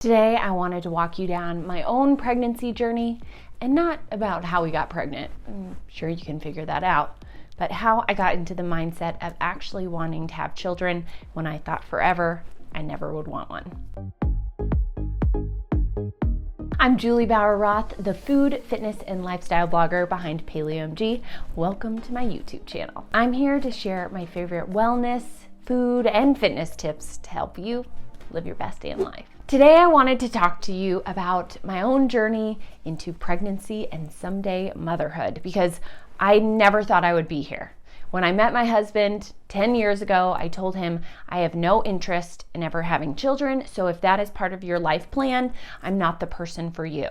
Today, I wanted to walk you down my own pregnancy journey, and not about how we got pregnant. I'm sure you can figure that out, but how I got into the mindset of actually wanting to have children when I thought forever I never would want one. I'm Juli Bauer Roth, the food, fitness, and lifestyle blogger behind PaleOMG. Welcome to my YouTube channel. I'm here to share my favorite wellness, food, and fitness tips to help you live your best day in life. Today, I wanted to talk to you about my own journey into pregnancy and someday motherhood, because I never thought I would be here. When I met my husband 10 years ago, I told him I have no interest in ever having children, so if that is part of your life plan, I'm not the person for you.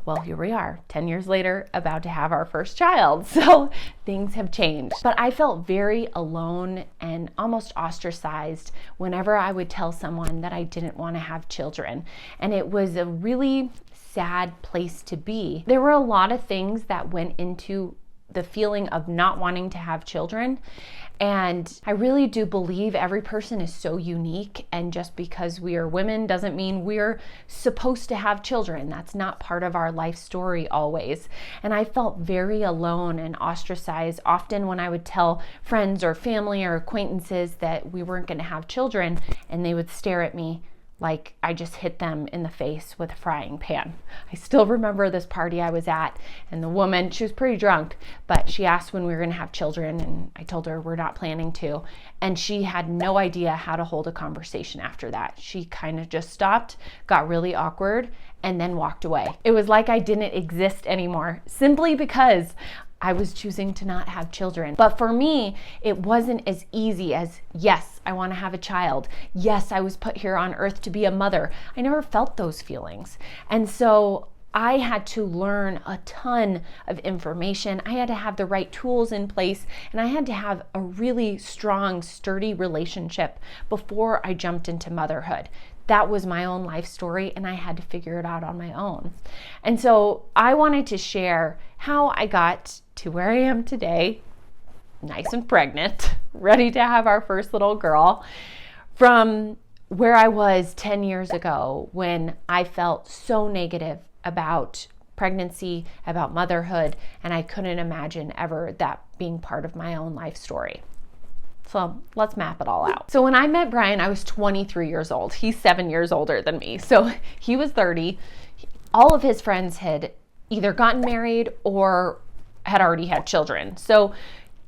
Well, here we are, 10 years later, about to have our first child. So things have changed. But I felt very alone and almost ostracized whenever I would tell someone that I didn't want to have children. And it was a really sad place to be. There were a lot of things that went into the feeling of not wanting to have children. And I really do believe every person is so unique, and just because we are women doesn't mean we're supposed to have children. That's not part of our life story always. And I felt very alone and ostracized often when I would tell friends or family or acquaintances that we weren't going to have children, and they would stare at me like I just hit them in the face with a frying pan. I still remember this party I was at, and the woman, she was pretty drunk, but she asked when we were gonna have children, and I told her we're not planning to, and she had no idea how to hold a conversation after that. She kind of just stopped, got really awkward, and then walked away. It was like I didn't exist anymore, simply because I was choosing to not have children. But for me, it wasn't as easy as, yes, I want to have a child. Yes, I was put here on earth to be a mother. I never felt those feelings. And so I had to learn a ton of information. I had to have the right tools in place, and I had to have a really strong, sturdy relationship before I jumped into motherhood. That was my own life story, and I had to figure it out on my own. And so I wanted to share how I got to where I am today, nice and pregnant, ready to have our first little girl, from where I was 10 years ago when I felt so negative about pregnancy, about motherhood, and I couldn't imagine ever that being part of my own life story. So let's map it all out. So when I met Brian, I was 23 years old. He's 7 years older than me. So he was 30. All of his friends had either gotten married or had already had children. So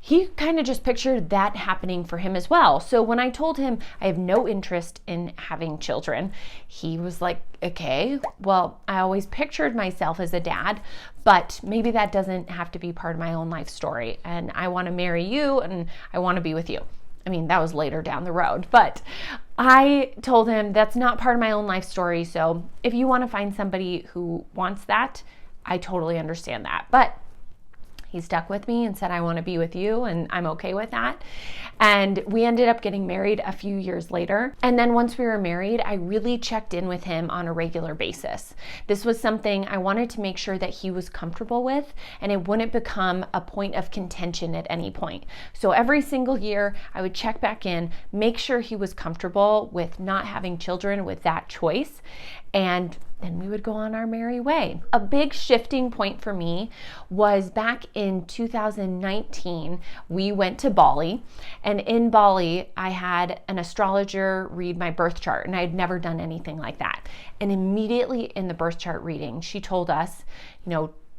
he kind of just pictured that happening for him as well. So when I told him I have no interest in having children, he was like, okay, well, I always pictured myself as a dad, but maybe that doesn't have to be part of my own life story. And I want to marry you, and I want to be with you. I mean, that was later down the road, but I told him that's not part of my own life story. So if you want to find somebody who wants that, I totally understand that. But he stuck with me and said, I want to be with you, and I'm okay with that. And we ended up getting married a few years later. And then once we were married, I really checked in with him on a regular basis. This was something I wanted to make sure that he was comfortable with, and it wouldn't become a point of contention at any point. So every single year, I would check back in, make sure he was comfortable with not having children, with that choice, and then we would go on our merry way. A big shifting point for me was back in 2019. We went to Bali, and in Bali, I had an astrologer read my birth chart, and I had never done anything like that. And immediately in the birth chart reading, she told us,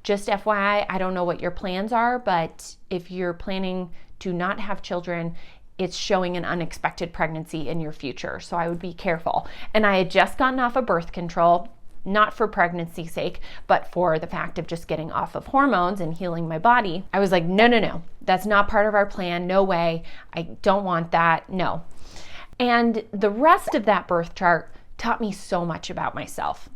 just FYI, I don't know what your plans are, but if you're planning to not have children, it's showing an unexpected pregnancy in your future. So I would be careful. And I had just gotten off of birth control, not for pregnancy's sake, but for the fact of just getting off of hormones and healing my body. I was like, no, that's not part of our plan. No way. I don't want that. No. And the rest of that birth chart taught me so much about myself.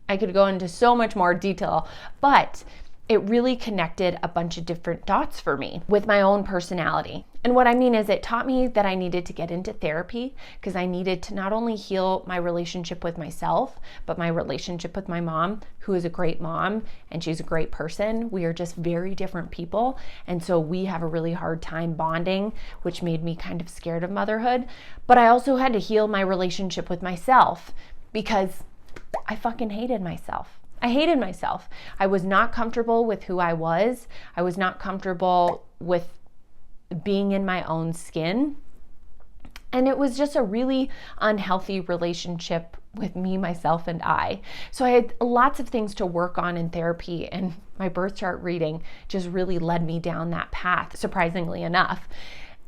I could go into so much more detail, but it really connected a bunch of different dots for me with my own personality. And what I mean is it taught me that I needed to get into therapy, because I needed to not only heal my relationship with myself, but my relationship with my mom, who is a great mom and she's a great person. We are just very different people. And so we have a really hard time bonding, which made me kind of scared of motherhood. But I also had to heal my relationship with myself, because I fucking hated myself. I hated myself. I was not comfortable with who I was. I was not comfortable with being in my own skin. And it was just a really unhealthy relationship with me, myself, and I. So I had lots of things to work on in therapy, and my birth chart reading just really led me down that path, surprisingly enough.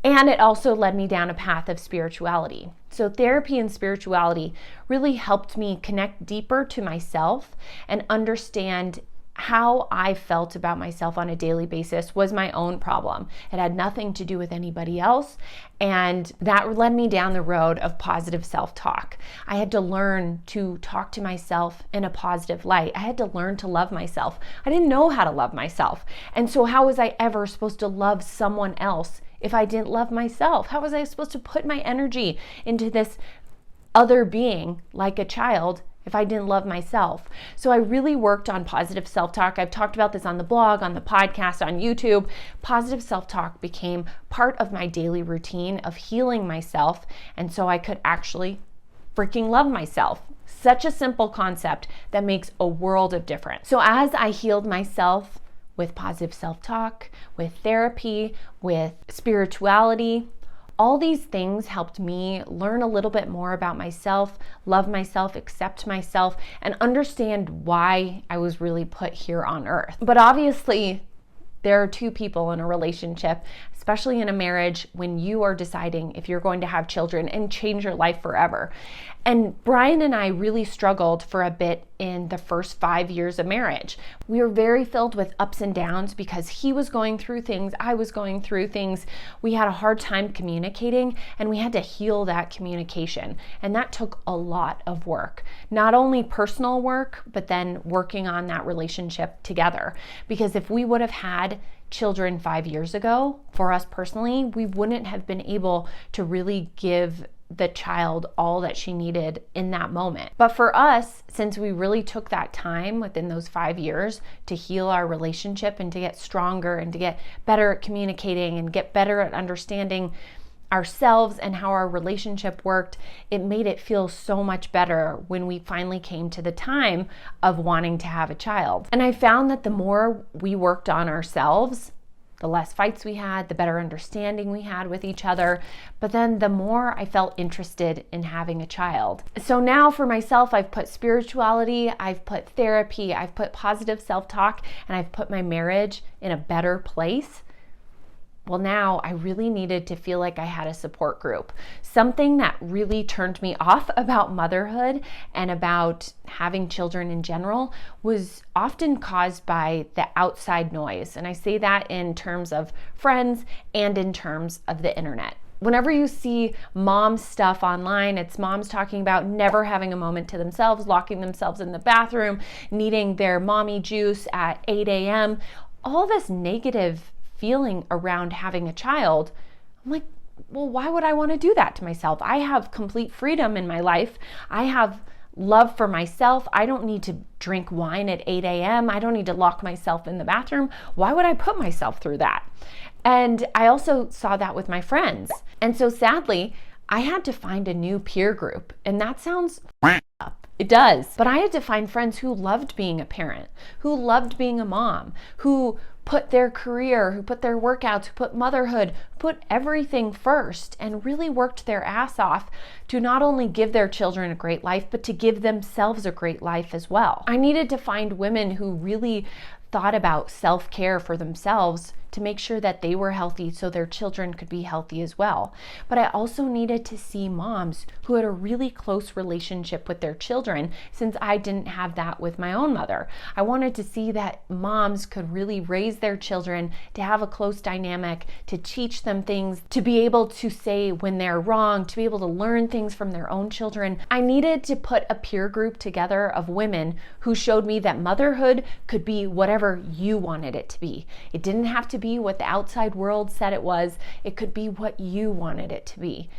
And it also led me down a path of spirituality. So therapy and spirituality really helped me connect deeper to myself and understand how I felt about myself on a daily basis was my own problem. It had nothing to do with anybody else. And that led me down the road of positive self-talk. I had to learn to talk to myself in a positive light. I had to learn to love myself. I didn't know how to love myself. And so how was I ever supposed to love someone else if I didn't love myself? How was I supposed to put my energy into this other being like a child if I didn't love myself? So I really worked on positive self-talk. I've talked about this on the blog, on the podcast, on YouTube. Positive self-talk became part of my daily routine of healing myself, and so I could actually freaking love myself. Such a simple concept that makes a world of difference. So as I healed myself with positive self-talk, with therapy, with spirituality, all these things helped me learn a little bit more about myself, love myself, accept myself, and understand why I was really put here on earth. But obviously, there are two people in a relationship, especially in a marriage, when you are deciding if you're going to have children and change your life forever. And Brian and I really struggled for a bit in the first 5 years of marriage. We were very filled with ups and downs because he was going through things, I was going through things. We had a hard time communicating, and we had to heal that communication. And that took a lot of work, not only personal work, but then working on that relationship together. Because if we would have had children 5 years ago, for us personally, we wouldn't have been able to really give the child all that she needed in that moment. But for us, since we really took that time within those 5 years to heal our relationship and to get stronger and to get better at communicating and get better at understanding ourselves and how our relationship worked, it made it feel so much better when we finally came to the time of wanting to have a child. And I found that the more we worked on ourselves, the less fights we had, the better understanding we had with each other, but then the more I felt interested in having a child. So now for myself, I've put spirituality, I've put therapy, I've put positive self-talk, and I've put my marriage in a better place. Well, now I really needed to feel like I had a support group. Something that really turned me off about motherhood and about having children in general was often caused by the outside noise. And I say that in terms of friends and in terms of the internet. Whenever you see mom stuff online, it's moms talking about never having a moment to themselves, locking themselves in the bathroom, needing their mommy juice at 8 a.m. All this negative feeling around having a child. I'm like, well, why would I want to do that to myself? I have complete freedom in my life. I have love for myself. I don't need to drink wine at 8 a.m. I don't need to lock myself in the bathroom. Why would I put myself through that? And I also saw that with my friends. And so sadly, I had to find a new peer group. And that sounds up. It does. But I had to find friends who loved being a parent, who loved being a mom, who put their career, who put their workouts, who put motherhood, who put everything first and really worked their ass off to not only give their children a great life, but to give themselves a great life as well. I needed to find women who really thought about self-care for themselves to make sure that they were healthy so their children could be healthy as well. But I also needed to see moms who had a really close relationship with their children, since I didn't have that with my own mother. I wanted to see that moms could really raise their children, to have a close dynamic, to teach them things, to be able to say when they're wrong, to be able to learn things from their own children. I needed to put a peer group together of women who showed me that motherhood could be whatever you wanted it to be. It didn't have to be what the outside world said it was. It could be what you wanted it to be.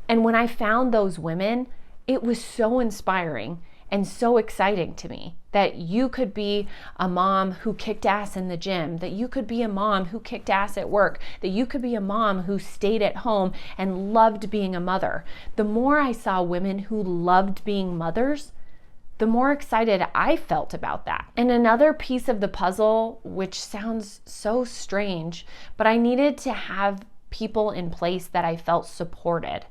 And when I found those women, it was so inspiring and so exciting to me that you could be a mom who kicked ass in the gym, that you could be a mom who kicked ass at work, that you could be a mom who stayed at home and loved being a mother. The more I saw women who loved being mothers, the more excited I felt about that. And another piece of the puzzle, which sounds so strange, but I needed to have people in place that I felt supported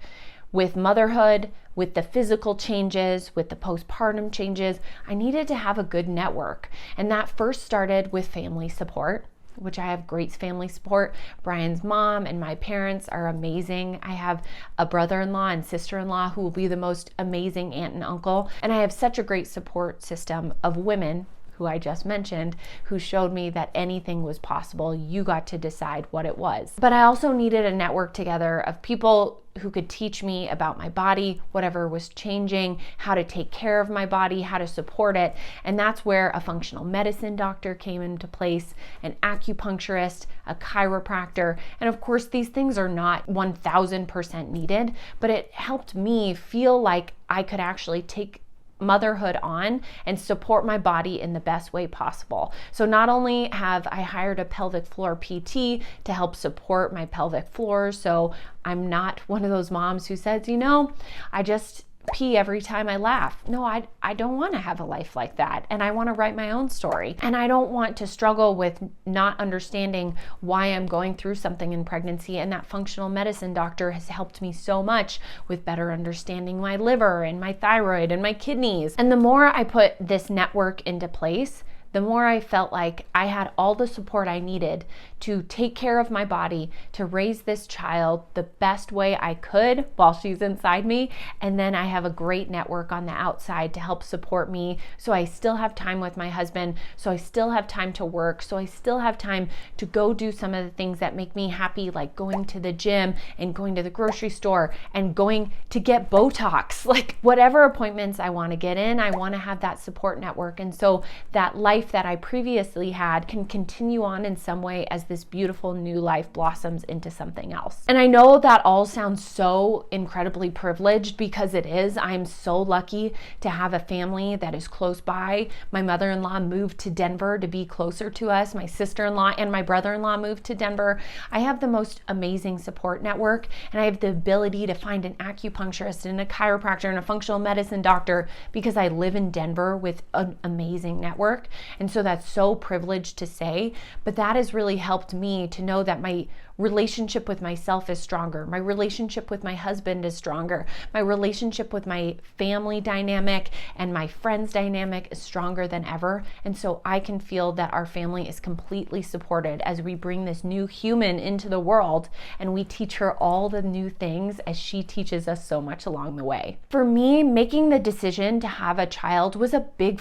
with motherhood, with the physical changes, with the postpartum changes. I needed to have a good network. And that first started with family support, which I have great family support. Brian's mom and my parents are amazing. I have a brother-in-law and sister-in-law who will be the most amazing aunt and uncle. And I have such a great support system of women who I just mentioned, who showed me that anything was possible. You got to decide what it was. But I also needed a network together of people who could teach me about my body, whatever was changing, how to take care of my body, how to support it. And that's where a functional medicine doctor came into place, an acupuncturist, a chiropractor. And of course, these things are not 1000% needed, but it helped me feel like I could actually take motherhood on and support my body in the best way possible. So not only have I hired a pelvic floor PT to help support my pelvic floor, so I'm not one of those moms who says, I just pee every time I laugh. No, I don't want to have a life like that. And I want to write my own story. And I don't want to struggle with not understanding why I'm going through something in pregnancy. And that functional medicine doctor has helped me so much with better understanding my liver and my thyroid and my kidneys. And the more I put this network into place, the more I felt like I had all the support I needed to take care of my body, to raise this child the best way I could while she's inside me. And then I have a great network on the outside to help support me. So I still have time with my husband. So I still have time to work. So I still have time to go do some of the things that make me happy, like going to the gym and going to the grocery store and going to get Botox. Like whatever appointments I want to get in, I want to have that support network. And so that life that I previously had can continue on in some way as this beautiful new life blossoms into something else. And I know that all sounds so incredibly privileged, because it is. I'm so lucky to have a family that is close by. My mother-in-law moved to Denver to be closer to us. My sister-in-law and my brother-in-law moved to Denver. I have the most amazing support network, and I have the ability to find an acupuncturist and a chiropractor and a functional medicine doctor because I live in Denver with an amazing network. And so that's so privileged to say, but that has really helped me to know that my relationship with myself is stronger. My relationship with my husband is stronger. My relationship with my family dynamic and my friends dynamic is stronger than ever. And so I can feel that our family is completely supported as we bring this new human into the world, and we teach her all the new things as she teaches us so much along the way. For me, making the decision to have a child was a big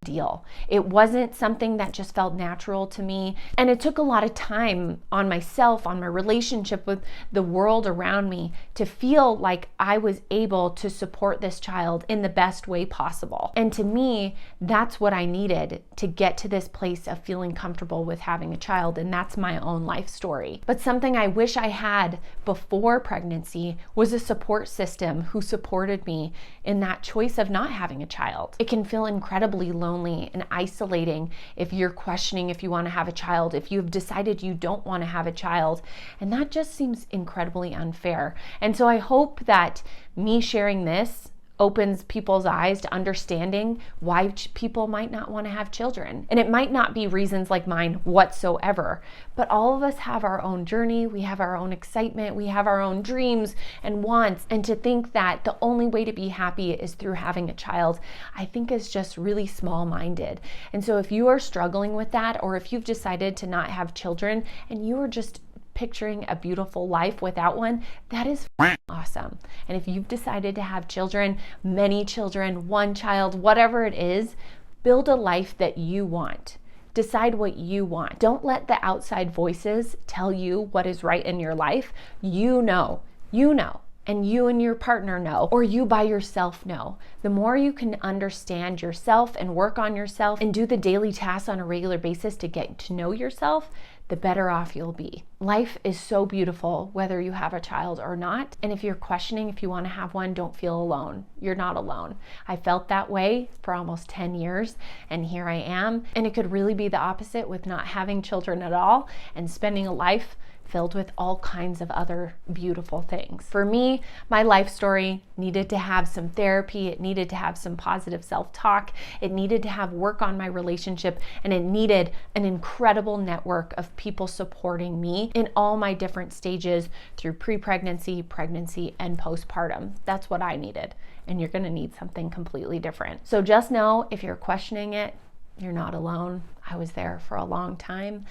deal. It wasn't something that just felt natural to me, and it took a lot of time on myself, on my relationship with the world around me, to feel like I was able to support this child in the best way possible. And to me, that's what I needed to get to this place of feeling comfortable with having a child, and that's my own life story. But something I wish I had before pregnancy was a support system who supported me in that choice of not having a child. It can feel incredibly lonely and isolating if you're questioning if you want to have a child, if you've decided you don't want to have a child, and that just seems incredibly unfair. And so I hope that me sharing this opens people's eyes to understanding why people might not want to have children. And it might not be reasons like mine whatsoever, but all of us have our own journey, we have our own excitement, we have our own dreams and wants, and to think that the only way to be happy is through having a child, I think is just really small-minded. And so if you are struggling with that, or if you've decided to not have children and you are just picturing a beautiful life without one, that is awesome. And if you've decided to have children, many children, one child, whatever it is, build a life that you want. Decide what you want. Don't let the outside voices tell you what is right in your life. You know, and you and your partner know, or you by yourself know. The more you can understand yourself and work on yourself and do the daily tasks on a regular basis to get to know yourself, the better off you'll be. Life is so beautiful whether you have a child or not. And if you're questioning if you want to have one, don't feel alone. You're not alone. I felt that way for almost 10 years, and here I am. And it could really be the opposite with not having children at all and spending a life filled with all kinds of other beautiful things. For me, my life story needed to have some therapy, it needed to have some positive self-talk, it needed to have work on my relationship, and it needed an incredible network of people supporting me in all my different stages through pre-pregnancy, pregnancy, and postpartum. That's what I needed, and you're gonna need something completely different. So just know, if you're questioning it, you're not alone. I was there for a long time,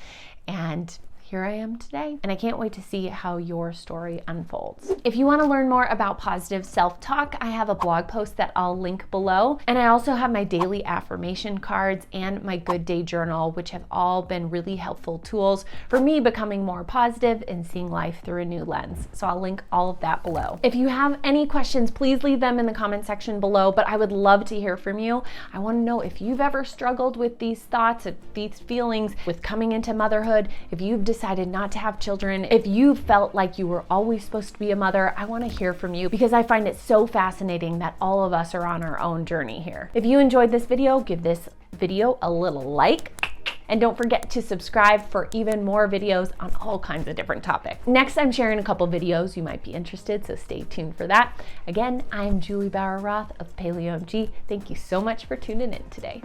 and here I am today, and I can't wait to see how your story unfolds. If you want to learn more about positive self-talk, I have a blog post that I'll link below, and I also have my daily affirmation cards and my good day journal, which have all been really helpful tools for me becoming more positive and seeing life through a new lens. So I'll link all of that below. If you have any questions, please leave them in the comment section below, but I would love to hear from you. I want to know if you've ever struggled with these thoughts, these feelings with coming into motherhood, if you've decided not to have children, if you felt like you were always supposed to be a mother. I want to hear from you because I find it so fascinating that all of us are on our own journey here. If you enjoyed this video, give this video a little like, and don't forget to subscribe for even more videos on all kinds of different topics. Next, I'm sharing a couple videos you might be interested, so stay tuned for that. Again, I'm Juli Bauer Roth of PaleOMG. Thank you so much for tuning in today.